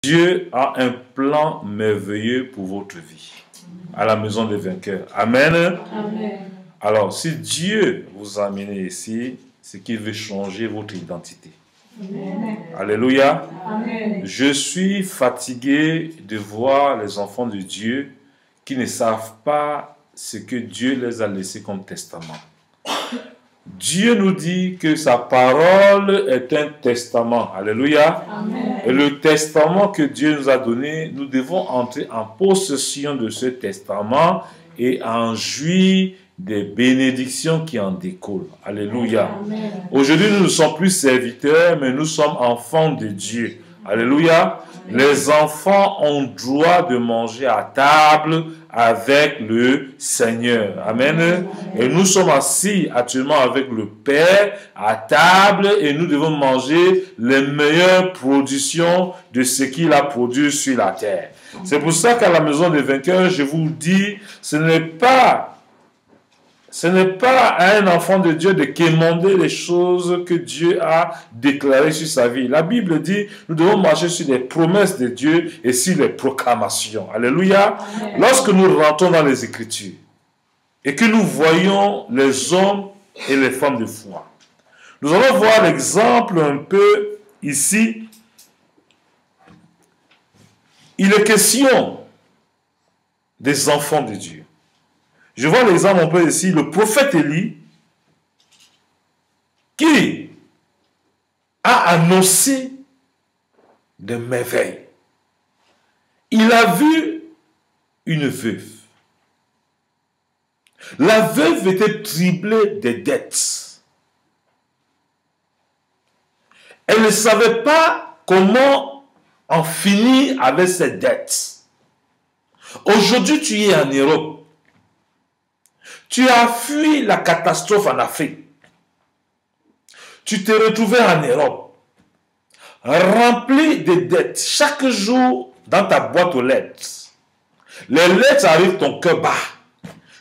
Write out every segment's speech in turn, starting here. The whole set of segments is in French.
Dieu a un plan merveilleux pour votre vie, à la maison des vainqueurs. Amen. Amen. Alors, si Dieu vous a amené ici, c'est qu'il veut changer votre identité. Amen. Alléluia. Amen. Je suis fatigué de voir les enfants de Dieu qui ne savent pas ce que Dieu les a laissé comme testament. Dieu nous dit que sa parole est un testament. Alléluia. Amen. Et le testament que Dieu nous a donné, nous devons entrer en possession de ce testament et en jouir des bénédictions qui en découlent. Alléluia. Amen. Aujourd'hui, nous ne sommes plus serviteurs, mais nous sommes enfants de Dieu. Alléluia. Les enfants ont droit de manger à table avec le Seigneur. Amen. Et nous sommes assis actuellement avec le Père à table et nous devons manger les meilleures productions de ce qu'il a produit sur la terre. C'est pour ça qu'à la maison des vainqueurs, je vous dis, ce n'est pas à un enfant de Dieu de quémander les choses que Dieu a déclarées sur sa vie. La Bible dit, nous devons marcher sur les promesses de Dieu et sur les proclamations. Alléluia. Amen. Lorsque nous rentrons dans les Écritures et que nous voyons les hommes et les femmes de foi, nous allons voir l'exemple un peu ici. Il est question des enfants de Dieu. Je vois l'exemple un peu ici, le prophète Élie, qui a annoncé des merveilles. Il a vu une veuve. La veuve était triplée de dettes. Elle ne savait pas comment en finir avec ses dettes. Aujourd'hui, tu es en Europe. Tu as fui la catastrophe en Afrique. Tu t'es retrouvé en Europe, rempli de dettes. Chaque jour, dans ta boîte aux lettres, les lettres arrivent ton cœur bas.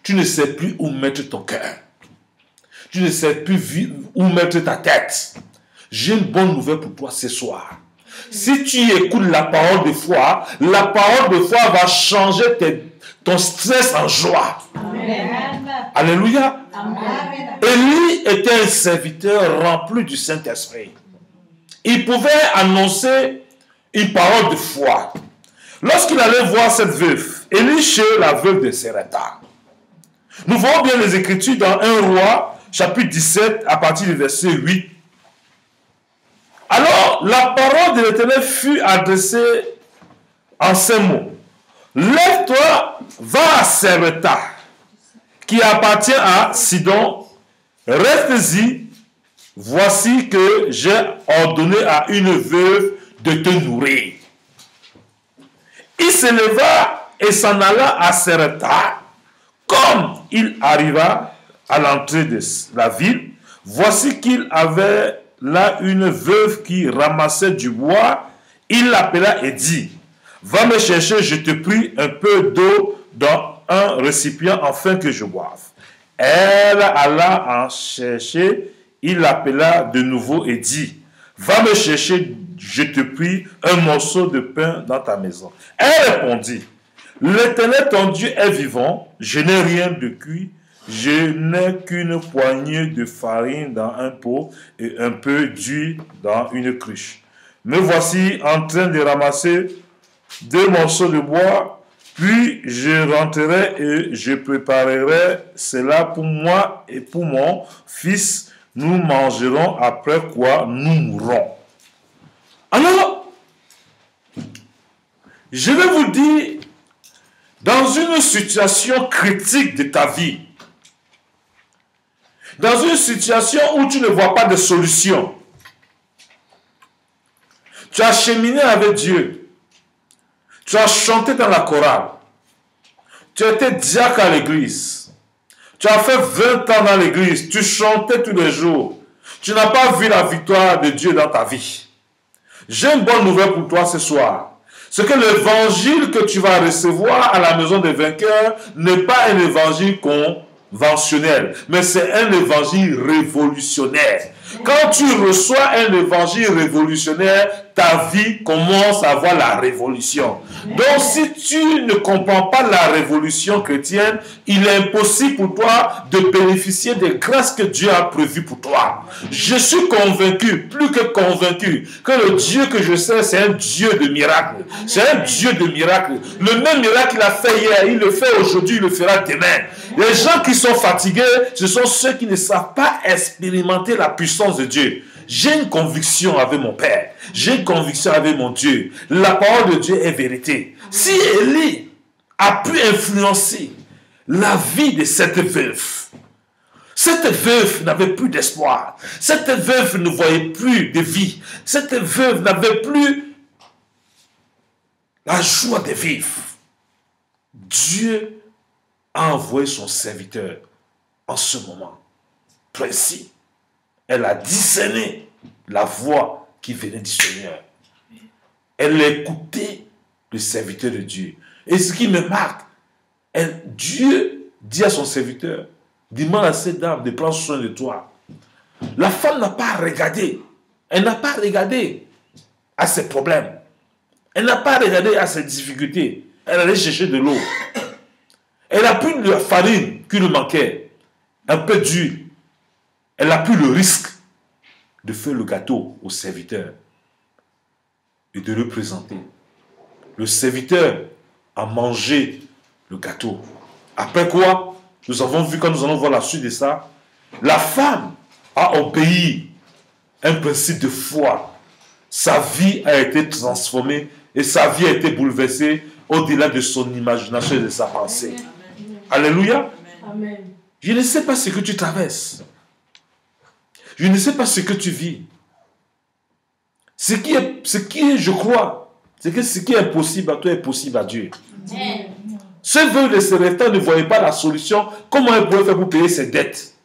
Tu ne sais plus où mettre ton cœur. Tu ne sais plus où mettre ta tête. J'ai une bonne nouvelle pour toi ce soir. Si tu écoutes la parole de foi va changer ton stress en joie. Amen. Alléluia. Amen. Élie était un serviteur rempli du Saint-Esprit. Il pouvait annoncer une parole de foi. Lorsqu'il allait voir cette veuve, Élie chez la veuve de Serepta. Nous voyons bien les Écritures dans 1 Roi, chapitre 17, à partir du verset 8. Alors, la parole de l'Éternel fut adressée en ces mots. Lève-toi, va à Serepta, qui appartient à Sidon, reste-y, voici que j'ai ordonné à une veuve de te nourrir. Il se leva et s'en alla à Serepta. Comme il arriva à l'entrée de la ville, voici qu'il avait là une veuve qui ramassait du bois. Il l'appela et dit, va me chercher, je te prie, un peu d'eau dans un récipient afin que je boive. Elle alla en chercher, il l'appela de nouveau et dit, va me chercher, je te prie, un morceau de pain dans ta maison. Elle répondit, l'Éternel ton Dieu est vivant, je n'ai rien de cuit, je n'ai qu'une poignée de farine dans un pot et un peu d'huile dans une cruche. Me voici en train de ramasser 2 morceaux de bois, puis je rentrerai et je préparerai cela pour moi et pour mon fils. Nous mangerons, après quoi nous mourrons. Alors, je vais vous dire, dans une situation critique de ta vie, dans une situation où tu ne vois pas de solution, tu as cheminé avec Dieu, tu as chanté dans la chorale, tu as été diacre à l'église, tu as fait 20 ans dans l'église, tu chantais tous les jours, tu n'as pas vu la victoire de Dieu dans ta vie. J'ai une bonne nouvelle pour toi ce soir. C'est que l'évangile que tu vas recevoir à la maison des vainqueurs n'est pas un évangile conventionnel, mais c'est un évangile révolutionnaire. Quand tu reçois un évangile révolutionnaire, ta vie commence à avoir la révolution. Donc si tu ne comprends pas la révolution chrétienne, il est impossible pour toi de bénéficier des grâces que Dieu a prévues pour toi. Je suis convaincu, plus que convaincu, que le Dieu que je sais, c'est un Dieu de miracles. C'est un Dieu de miracles. Le même miracle qu'il a fait hier, il le fait aujourd'hui, il le fera demain. Les gens qui sont fatigués, ce sont ceux qui ne savent pas expérimenter la puissance de Dieu. J'ai une conviction avec mon Père. J'ai une conviction avec mon Dieu. La parole de Dieu est vérité. Si Élie a pu influencer la vie de cette veuve n'avait plus d'espoir. Cette veuve ne voyait plus de vie. Cette veuve n'avait plus la joie de vivre. Dieu a envoyé son serviteur en ce moment précis. Elle a discerné la voix qui venait du Seigneur. Elle a écouté le serviteur de Dieu. Et ce qui me marque, Dieu dit à son serviteur, demande à cette dame de prendre soin de toi. La femme n'a pas regardé. Elle n'a pas regardé à ses problèmes. Elle n'a pas regardé à ses difficultés. Elle allait chercher de l'eau. Elle a pris de la farine qui lui manquait, un peu d'huile. Elle a pris le risque de faire le gâteau au serviteur et de le présenter. Le serviteur a mangé le gâteau. Après quoi, nous avons vu, quand nous allons voir la suite de ça, la femme a obéi un principe de foi. Sa vie a été transformée et sa vie a été bouleversée au-delà de son imagination et de sa pensée. Alléluia. Amen. Je ne sais pas ce que tu traverses. Je ne sais pas ce que tu vis. Ce qui est, je crois, c'est que ce qui est impossible à toi est possible à Dieu. Amen. Ce veuve de Sarepta ne voyait pas la solution, comment elle pouvait faire pour payer ses dettes.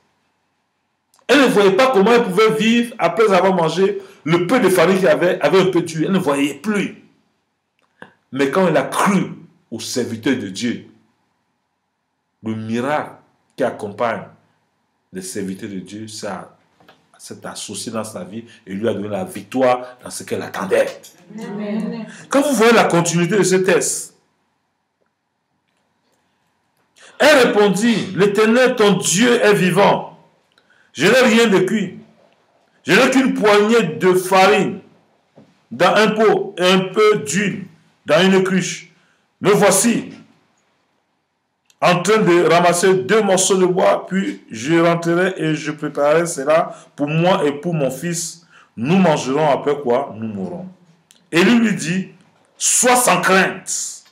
Elle ne voyait pas comment elle pouvait vivre après avoir mangé le peu de farine qu'elle avait un peu d'huile. Elle ne voyait plus. Mais quand elle a cru au serviteur de Dieu, le miracle qui accompagne les serviteurs de Dieu, ça s'est associé dans sa vie et lui a donné la victoire dans ce qu'elle attendait. Amen. Quand vous voyez la continuité de ce texte, elle répondit, l'Éternel, ton Dieu est vivant. Je n'ai rien de cuit. Je n'ai qu'une poignée de farine dans un pot et un peu d'huile dans une cruche. Me voici en train de ramasser 2 morceaux de bois, puis je rentrerai et je préparerai cela pour moi et pour mon fils. Nous mangerons, après quoi nous mourrons. Et lui dit, sois sans crainte.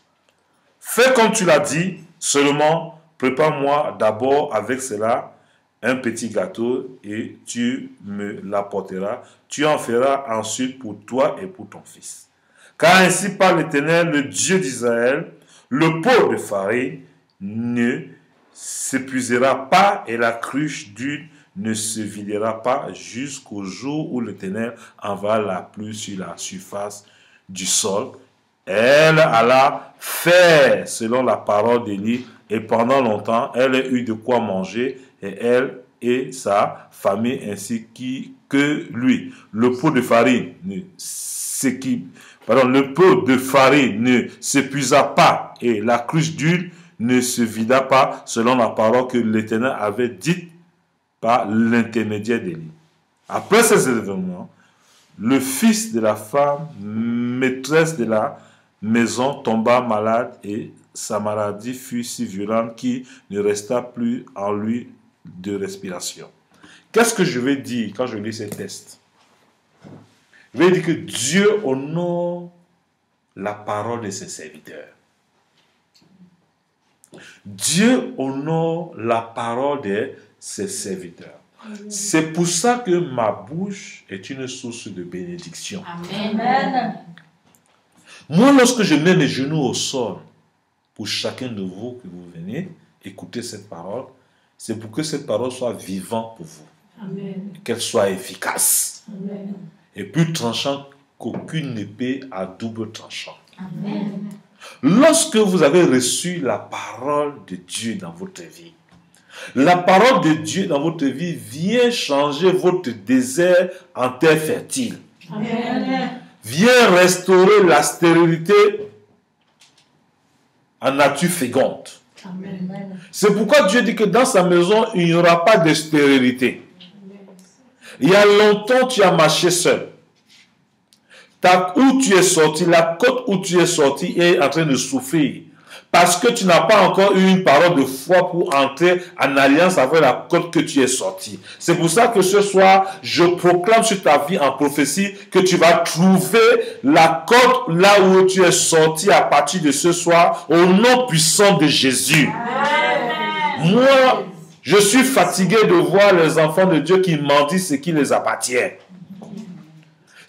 Fais comme tu l'as dit, seulement prépare-moi d'abord avec cela un petit gâteau et tu me l'apporteras. Tu en feras ensuite pour toi et pour ton fils. Car ainsi parle l'Éternel, le Dieu d'Israël, le pot de farine ne s'épuisera pas et la cruche d'huile ne se videra pas jusqu'au jour où l'Éternel enverra la pluie sur la surface du sol. Elle alla faire selon la parole d'Élie et pendant longtemps elle a eu de quoi manger et elle et sa famille ainsi que lui. Le pot de farine ne s'épuisa pas et la cruche d'huile ne se vida pas selon la parole que l'Éternel avait dite par l'intermédiaire d'Élie. Après ces événements, le fils de la femme, maîtresse de la maison, tomba malade et sa maladie fut si violente qu'il ne resta plus en lui de respiration. Qu'est-ce que je vais dire quand je lis ces textes? Je vais dire que Dieu honore la parole de ses serviteurs. Dieu honore la parole de ses serviteurs. C'est pour ça que ma bouche est une source de bénédiction. Amen. Moi, lorsque je mets mes genoux au sol, pour chacun de vous que vous venez écouter cette parole, c'est pour que cette parole soit vivante pour vous. Amen. Qu'elle soit efficace. Amen. Et plus tranchante qu'aucune épée à double tranchant. Amen. Lorsque vous avez reçu la parole de Dieu dans votre vie, la parole de Dieu dans votre vie vient changer votre désert en terre fertile. Amen. vient restaurer la stérilité en nature féconde. Amen. C'est pourquoi Dieu dit que dans sa maison, il n'y aura pas de stérilité. Il y a longtemps, tu as marché seul. Où tu es sorti, la côte où tu es sorti est en train de souffrir. Parce que tu n'as pas encore eu une parole de foi pour entrer en alliance avec la côte que tu es sorti. C'est pour ça que ce soir, je proclame sur ta vie en prophétie que tu vas trouver la côte là où tu es sorti à partir de ce soir au nom puissant de Jésus. Amen. Moi, je suis fatigué de voir les enfants de Dieu qui mendient ce qui les appartient.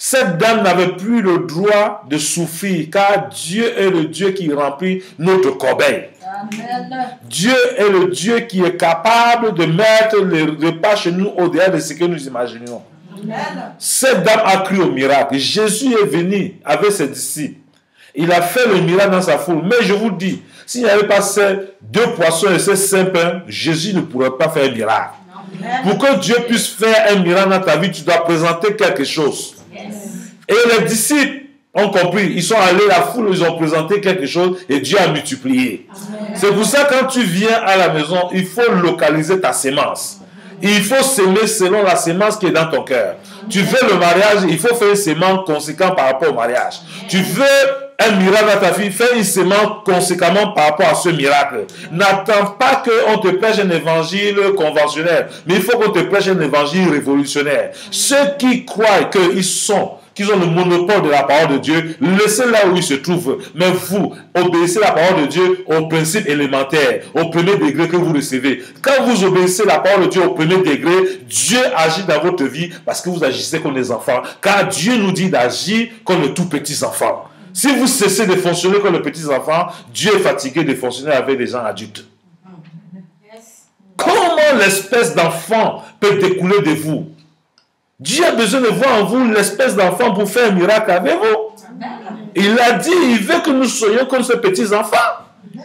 Cette dame n'avait plus le droit de souffrir car Dieu est le Dieu qui remplit notre corbeille. Amen. Dieu est le Dieu qui est capable de mettre les repas chez nous au-delà de ce que nous imaginons. Amen. Cette dame a cru au miracle. Jésus est venu avec ses disciples. Il a fait le miracle dans sa foule. Mais je vous dis, s'il n'y avait pas ces 2 poissons et ces 5 pains, Jésus ne pourrait pas faire un miracle. Amen. Pour que Dieu puisse faire un miracle dans ta vie, tu dois présenter quelque chose. Et les disciples ont compris, ils sont allés, la foule, ils ont présenté quelque chose et Dieu a multiplié. C'est pour ça que quand tu viens à la maison, il faut localiser ta sémence. Il faut s'aimer selon la sémence qui est dans ton cœur. Tu veux le mariage, il faut faire une sémence conséquente par rapport au mariage. Tu veux un miracle dans ta vie, fais une sémence conséquemment par rapport à ce miracle. N'attends pas qu'on te prêche un évangile conventionnel, mais il faut qu'on te prêche un évangile révolutionnaire. Ceux qui croient qu'ils ont le monopole de la parole de Dieu, laissez là où ils se trouvent. Mais vous, obéissez la parole de Dieu aux principes élémentaires, au premier degré que vous recevez. Quand vous obéissez la parole de Dieu au premier degré, Dieu agit dans votre vie parce que vous agissez comme des enfants. Car Dieu nous dit d'agir comme les tout petits enfants. Si vous cessez de fonctionner comme les petits enfants, Dieu est fatigué de fonctionner avec des gens adultes. Comment l'espèce d'enfant peut découler de vous? Dieu a besoin de voir en vous l'espèce d'enfant pour faire un miracle avec vous. Il a dit, il veut que nous soyons comme ces petits enfants.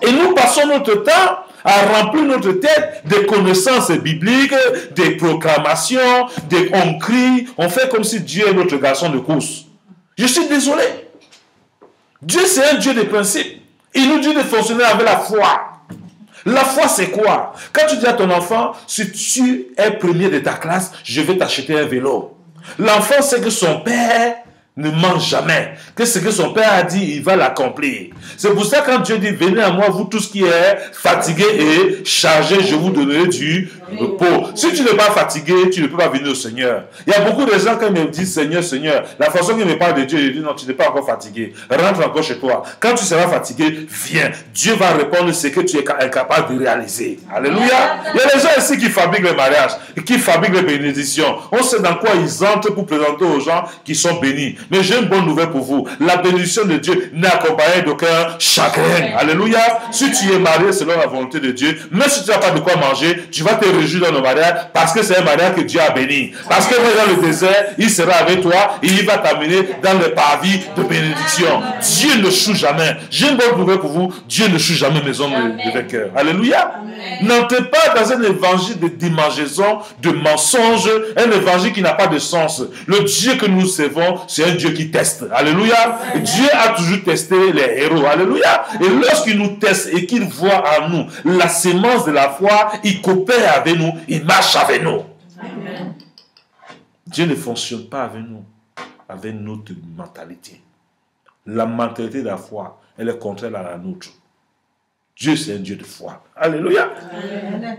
Et nous passons notre temps à remplir notre tête des connaissances bibliques, des proclamations, on crie, on fait comme si Dieu est notre garçon de course. Je suis désolé. Dieu, c'est un Dieu de principe. Il nous dit de fonctionner avec la foi. La foi, c'est quoi? Quand tu dis à ton enfant, si tu es premier de ta classe, je vais t'acheter un vélo. L'enfant sait que son père ne ment jamais. Que ce que son père a dit, il va l'accomplir. C'est pour ça quand Dieu dit, venez à moi, vous tous qui êtes fatigués et chargés, je vous donnerai du repos. Si tu n'es pas fatigué, tu ne peux pas venir au Seigneur. Il y a beaucoup de gens qui me disent, Seigneur, Seigneur, la façon qu'ils me parlent de Dieu, je dis, non, tu n'es pas encore fatigué. Rentre encore chez toi. Quand tu seras fatigué, viens. Dieu va répondre ce que tu es incapable de réaliser. Alléluia. Il y a des gens ici qui fabriquent les mariages, qui fabriquent les bénédictions. On sait dans quoi ils entrent pour présenter aux gens qui sont bénis. Mais j'ai une bonne nouvelle pour vous. La bénédiction de Dieu n'est accompagnée d'aucun chagrin. Alléluia. Si tu es marié selon la volonté de Dieu, même si tu n'as pas de quoi manger, tu vas te réjouir dans le mariage parce que c'est un mariage que Dieu a béni. Parce que dans le désert, il sera avec toi et il va t'amener dans le parvis de bénédiction. Dieu ne choue jamais. J'ai une bonne nouvelle pour vous. Dieu ne choue jamais mes hommes de vainqueurs. Alléluia. N'entrez pas dans un évangile de démangeaison, de mensonge, un évangile qui n'a pas de sens. Le Dieu que nous servons, c'est un Dieu qui teste. Alléluia. Dieu a toujours testé les héros. Alléluia. Et lorsqu'il nous teste et qu'il voit en nous la sémence de la foi, il coopère avec nous, il marche avec nous. Amen. Dieu ne fonctionne pas avec nous, avec notre mentalité. La mentalité de la foi, elle est contraire à la nôtre. Dieu, c'est un Dieu de foi. Alléluia. Amen.